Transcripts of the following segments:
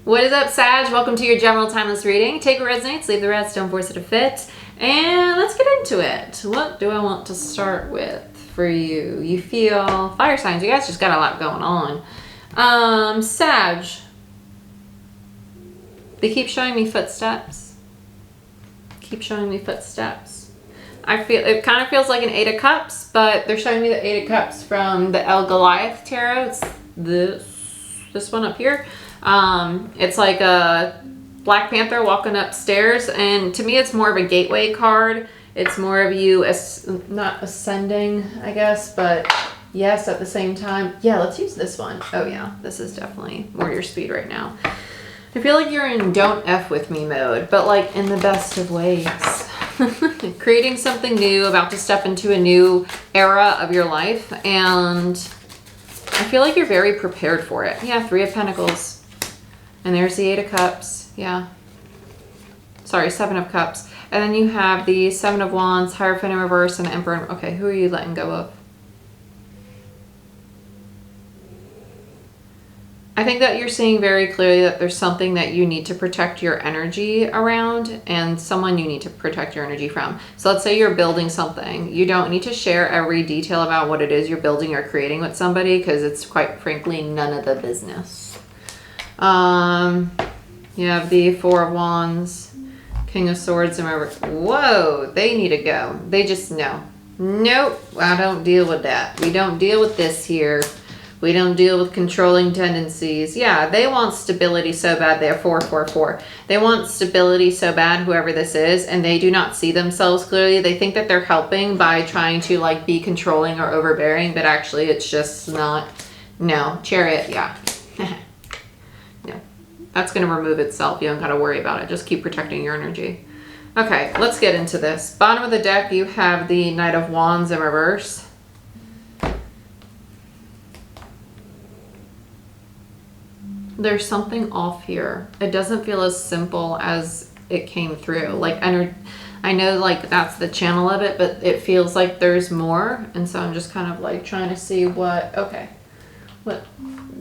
What is up, Sag? Welcome to your general timeless reading. Take what resonates, leave the rest, don't force it to fit. And let's get into it. What do I want to start with for you? You feel fire signs. You guys just got a lot going on. Sag. They keep showing me footsteps. Keep showing me footsteps. I feel it kind of feels like an Eight of Cups, but they're showing me the Eight of Cups from the El Goliath Tarot. It's this one up here. It's like a Black Panther walking upstairs, and to me it's more of a gateway card. It's more of you as not ascending, I guess, but yes, at the same time. Yeah, let's use this one. Oh yeah, this is definitely warrior speed right now. I feel like you're in don't F with me mode, but like in the best of ways. Creating something new, about to step into a new era of your life, and I feel like you're very prepared for it. Yeah, Three of Pentacles. And there's the Eight of Cups. Yeah. Sorry, Seven of Cups. And then you have the Seven of Wands, Hierophant in reverse, and the Emperor. Okay, who are you letting go of? I think that you're seeing very clearly that there's something that you need to protect your energy around, and someone you need to protect your energy from. So let's say you're building something. You don't need to share every detail about what it is you're building or creating with somebody, because it's quite frankly none of the business. You have the Four of Wands, King of Swords, and reverse. Whoa, they need to go. They just know. Nope, I don't deal with that. We don't deal with this here. We don't deal with controlling tendencies. Yeah, they want stability so bad. They're 444. They want stability so bad, whoever this is, and they do not see themselves clearly. They think that they're helping by trying to like be controlling or overbearing, but actually it's just not. No, Chariot, yeah. No, that's going to remove itself. You don't got to worry about it. Just keep protecting your energy. Okay, let's get into this. Bottom of the deck, you have the Knight of Wands in reverse. There's something off here. It doesn't feel as simple as it came through. Like, I know like that's the channel of it, but it feels like there's more. And so I'm just kind of like trying to see what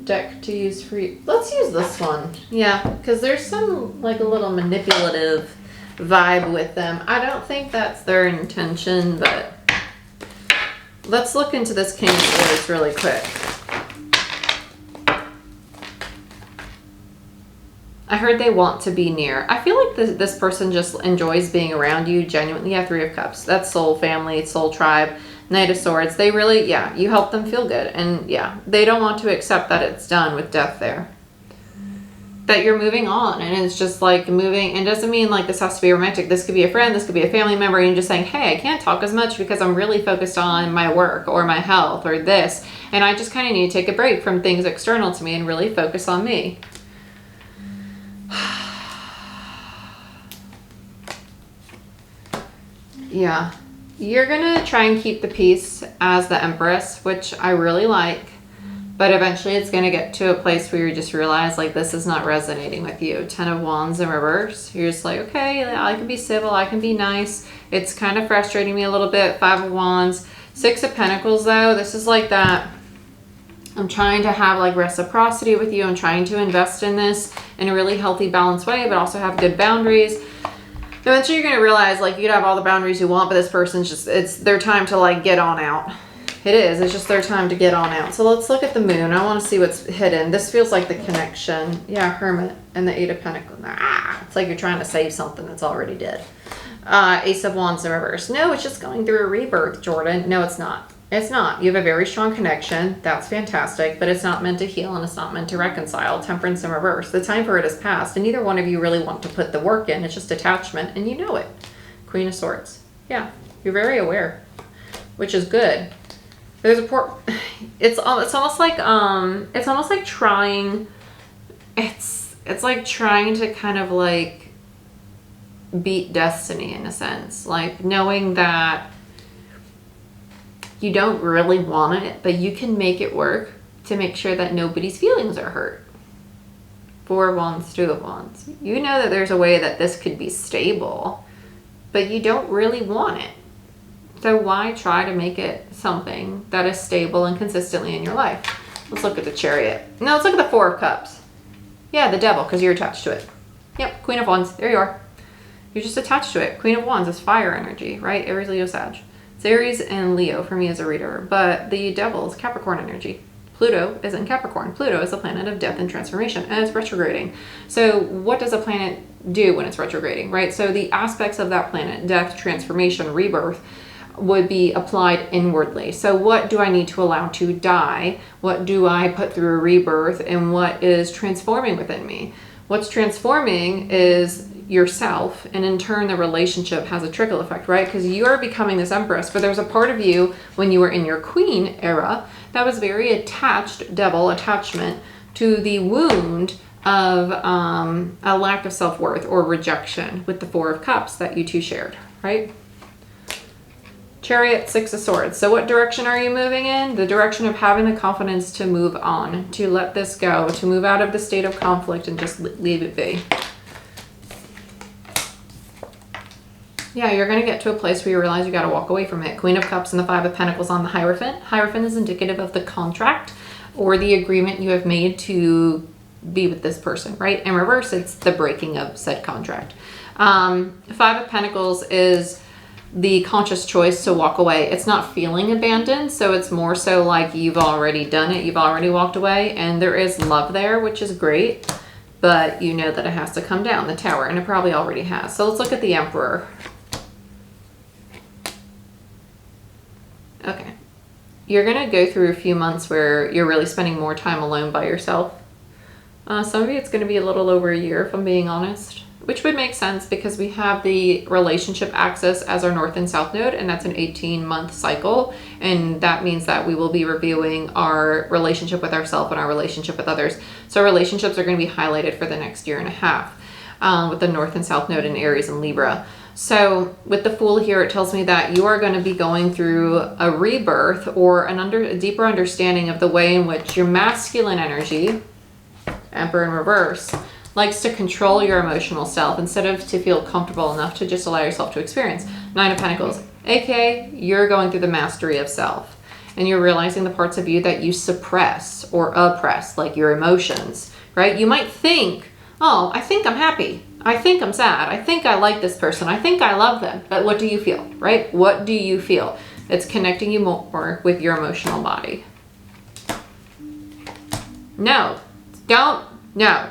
deck to use for you. Let's use this one. Yeah, because there's some like a little manipulative vibe with them. I don't think that's their intention, but let's look into this King of Swords really quick. I heard they want to be near. I feel like this person just enjoys being around you genuinely. Yeah, Three of Cups. That's soul family, soul tribe. Knight of Swords. They really, yeah, you help them feel good. And yeah, they don't want to accept that it's done with death there. That you're moving on, and it's just like moving, and doesn't mean like this has to be romantic. This could be a friend, this could be a family member, and you're just saying, hey, I can't talk as much because I'm really focused on my work or my health or this, and I just kind of need to take a break from things external to me and really focus on me. Yeah. You're going to try and keep the peace as the Empress, which I really like. But eventually it's going to get to a place where you just realize, like, this is not resonating with you. Ten of Wands in reverse. You're just like, okay, I can be civil. I can be nice. It's kind of frustrating me a little bit. Five of Wands. Six of Pentacles, though. This is like that. I'm trying to have, like, reciprocity with you. I'm trying to invest in this in a really healthy, balanced way, but also have good boundaries. Eventually you're going to realize, like, you can have all the boundaries you want, but this person's just, it's their time to, like, get on out. It is. It's just their time to get on out. So let's look at the moon. I want to see what's hidden. This feels like the connection. Yeah, Hermit and the Eight of Pentacles. It's like you're trying to save something that's already dead. Ace of Wands in reverse. No, it's just going through a rebirth, Jordan. No, it's not. It's not. You have a very strong connection. That's fantastic, but it's not meant to heal and it's not meant to reconcile. Temperance in reverse. The time for it has passed, and neither one of you really want to put the work in. It's just attachment, and you know it. Queen of Swords. Yeah, you're very aware, which is good. There's a it's almost like trying. It's like trying to kind of like beat destiny in a sense, like knowing that you don't really want it, but you can make it work to make sure that nobody's feelings are hurt. Four of Wands, Two of Wands. You know that there's a way that this could be stable, but you don't really want it. So why try to make it something that is stable and consistently in your life? Let's look at the Chariot. No, let's look at the Four of Cups. Yeah, the devil, because you're attached to it. Yep, Queen of Wands. There you are. You're just attached to it. Queen of Wands is fire energy, right? Aries, Leo, Sag. It's Aries and Leo for me as a reader, but the devil is Capricorn energy. Pluto is in Capricorn. Pluto is a planet of death and transformation, and it's retrograding. So what does a planet do when it's retrograding, right? So the aspects of that planet, death, transformation, rebirth, would be applied inwardly. So what do I need to allow to die? What do I put through a rebirth? And what is transforming within me? What's transforming is yourself, and in turn the relationship has a trickle effect, right? Because you are becoming this empress, but there's a part of you when you were in your queen era that was very attached, devil attachment, to the wound of a lack of self-worth or rejection with the Four of Cups that you two shared, right? Chariot, Six of Swords. So what direction are you moving in? The direction of having the confidence to move on, to let this go, to move out of the state of conflict and just leave it be. Yeah, you're going to get to a place where you realize you got to walk away from it. Queen of Cups and the Five of Pentacles on the Hierophant. Hierophant is indicative of the contract or the agreement you have made to be with this person, right? In reverse, it's the breaking of said contract. Five of Pentacles is the conscious choice to walk away. It's not feeling abandoned, so it's more so like you've already done it, you've already walked away, and there is love there, which is great, but you know that it has to come down, the Tower, and it probably already has. So let's look at the Emperor. Okay. You're going to go through a few months where you're really spending more time alone by yourself. Some of you, it's going to be a little over a year, if I'm being honest, which would make sense because we have the relationship axis as our North and South node, and that's an 18-month cycle. And that means that we will be reviewing our relationship with ourselves and our relationship with others. So relationships are going to be highlighted for the next year and a half with the North and South node in Aries and Libra. So with the Fool here, it tells me that you are going to be going through a rebirth or a deeper understanding of the way in which your masculine energy, Emperor in reverse, likes to control your emotional self instead of to feel comfortable enough to just allow yourself to experience. Nine of Pentacles, aka you're going through the mastery of self, and you're realizing the parts of you that you suppress or oppress, like your emotions, right? You might think, oh, I think I'm happy. I think I'm sad. I think I like this person. I think I love them. But what do you feel, right? What do you feel? It's connecting you more with your emotional body. No, don't, no.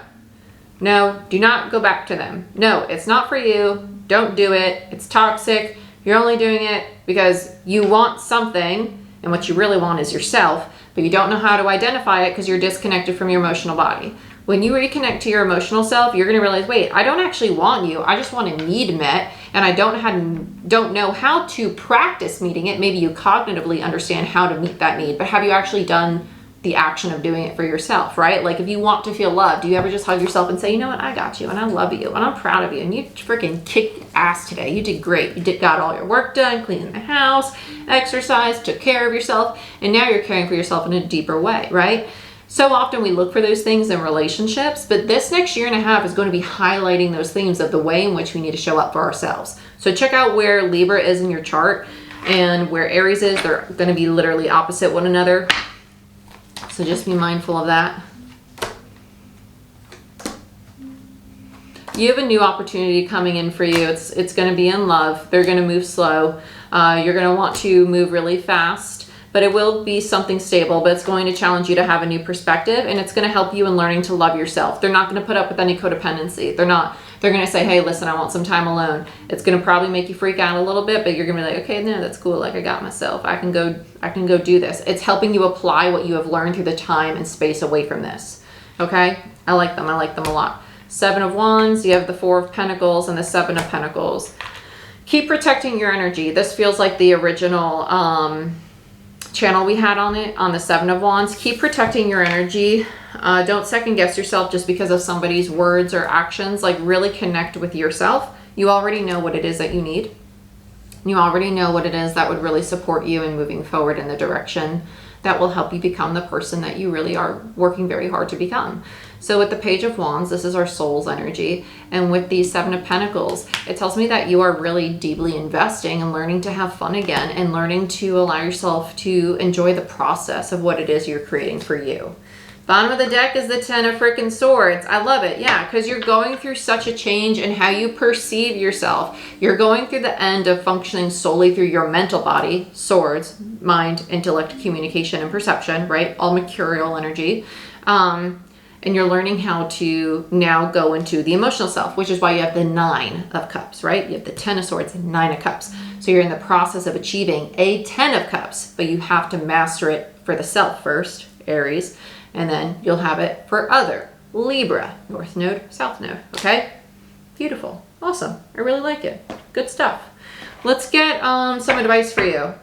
No, do not go back to them. No, it's not for you. Don't do it. It's toxic. You're only doing it because you want something, and what you really want is yourself, but you don't know how to identify it because you're disconnected from your emotional body. When you reconnect to your emotional self, you're going to realize, wait, I don't actually want you. I just want a need met, and I don't know how to practice meeting it. Maybe you cognitively understand how to meet that need, but have you actually done the action of doing it for yourself, right? Like if you want to feel loved, do you ever just hug yourself and say, you know what, I got you, and I love you, and I'm proud of you, and you freaking kicked ass today. You did great. You got all your work done, cleaned the house, exercised, took care of yourself, and now you're caring for yourself in a deeper way, right? So often we look for those things in relationships, but this next year and a half is going to be highlighting those themes of the way in which we need to show up for ourselves. So check out where Libra is in your chart and where Aries is. They're going to be literally opposite one another. So just be mindful of that. You have a new opportunity coming in for you. It's going to be in love. They're going to move slow. You're going to want to move really fast, but it will be something stable, but it's going to challenge you to have a new perspective, and it's going to help you in learning to love yourself. They're not going to put up with any codependency. They're going to say, hey, listen, I want some time alone. It's going to probably make you freak out a little bit, but you're going to be like, okay, no, that's cool. Like I got myself. I can go do this. It's helping you apply what you have learned through the time and space away from this. Okay. I like them. I like them a lot. Seven of Wands. You have the Four of Pentacles and the Seven of Pentacles. Keep protecting your energy. This feels like the original, channel we had on it, on the Seven of Wands. Keep protecting your energy. Don't second guess yourself just because of somebody's words or actions. Like really connect with yourself. You already know what it is that you need. You already know what it is that would really support you in moving forward in the direction that will help you become the person that you really are working very hard to become. So with the Page of Wands, this is our soul's energy. And with the Seven of Pentacles, it tells me that you are really deeply investing and learning to have fun again and learning to allow yourself to enjoy the process of what it is you're creating for you. Bottom of the deck is the 10 of freaking swords. I love it. Yeah, because you're going through such a change in how you perceive yourself. You're going through the end of functioning solely through your mental body, swords, mind, intellect, communication, and perception, right? All mercurial energy. And you're learning how to now go into the emotional self, which is why you have the 9 of cups, right? You have the 10 of swords and 9 of cups. So you're in the process of achieving a 10 of cups, but you have to master it for the self first, Aries, and then you'll have it for other, Libra, North Node, South Node, okay? Beautiful, awesome, I really like it, good stuff. Let's get some advice for you.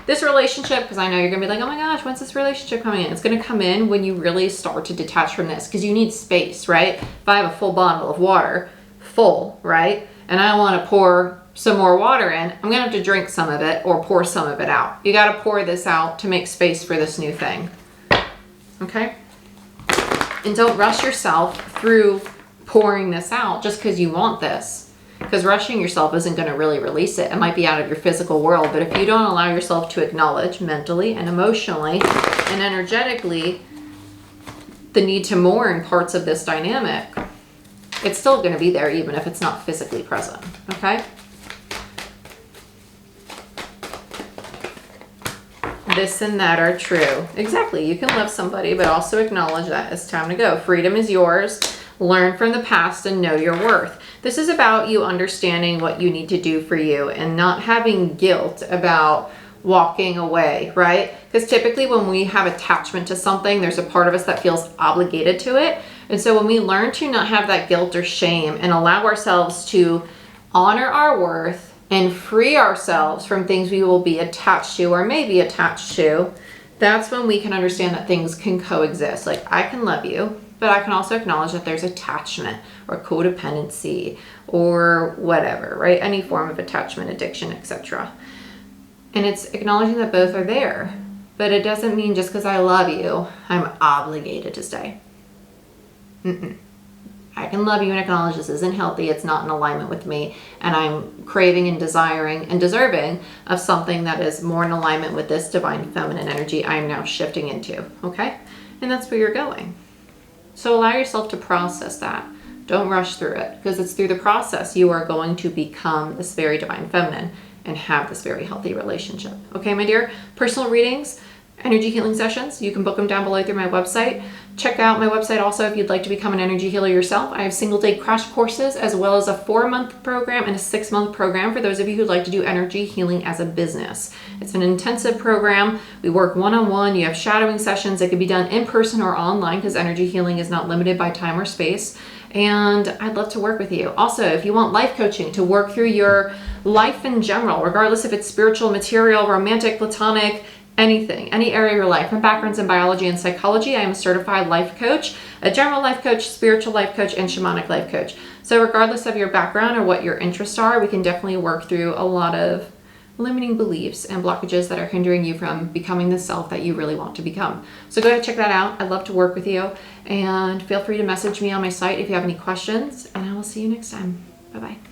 This relationship, because I know you're gonna be like, oh my gosh, when's this relationship coming in? It's gonna come in when you really start to detach from this, because you need space, right? If I have a full bottle of water, full, right? And I wanna pour some more water in, I'm gonna have to drink some of it or pour some of it out. You gotta pour this out to make space for this new thing, okay? And don't rush yourself through pouring this out just because you want this. Because rushing yourself isn't going to really release it. It might be out of your physical world, but if you don't allow yourself to acknowledge mentally and emotionally and energetically the need to mourn parts of this dynamic, it's still going to be there even if it's not physically present, okay? This and that are true. Exactly. You can love somebody, but also acknowledge that it's time to go. Freedom is yours. Learn from the past and know your worth. This is about you understanding what you need to do for you and not having guilt about walking away, right? Because typically when we have attachment to something, there's a part of us that feels obligated to it. And so when we learn to not have that guilt or shame and allow ourselves to honor our worth and free ourselves from things we will be attached to or may be attached to, that's when we can understand that things can coexist. Like, I can love you, but I can also acknowledge that there's attachment or codependency or whatever, right? Any form of attachment, addiction, etc. And it's acknowledging that both are there, but it doesn't mean just because I love you, I'm obligated to stay. I can love you and acknowledge this isn't healthy, it's not in alignment with me, and I'm craving and desiring and deserving of something that is more in alignment with this divine feminine energy I am now shifting into, okay? And that's where you're going. So allow yourself to process that. Don't rush through it, because it's through the process you are going to become this very divine feminine and have this very healthy relationship. Okay, my dear? Personal readings, energy healing sessions, you can book them down below through my website. Check out my website also if you'd like to become an energy healer yourself. I have single-day crash courses as well as a 4-month program and a 6-month program for those of you who'd like to do energy healing as a business. It's an intensive program. We work one-on-one. You have shadowing sessions that can be done in person or online because energy healing is not limited by time or space. And I'd love to work with you. Also, if you want life coaching to work through your life in general, regardless if it's spiritual, material, romantic, platonic, anything, any area of your life. My background's in biology and psychology. I am a certified life coach, a general life coach, spiritual life coach, and shamanic life coach. So regardless of your background or what your interests are, we can definitely work through a lot of limiting beliefs and blockages that are hindering you from becoming the self that you really want to become. So go ahead and check that out. I'd love to work with you, and feel free to message me on my site if you have any questions, and I will see you next time. Bye-bye.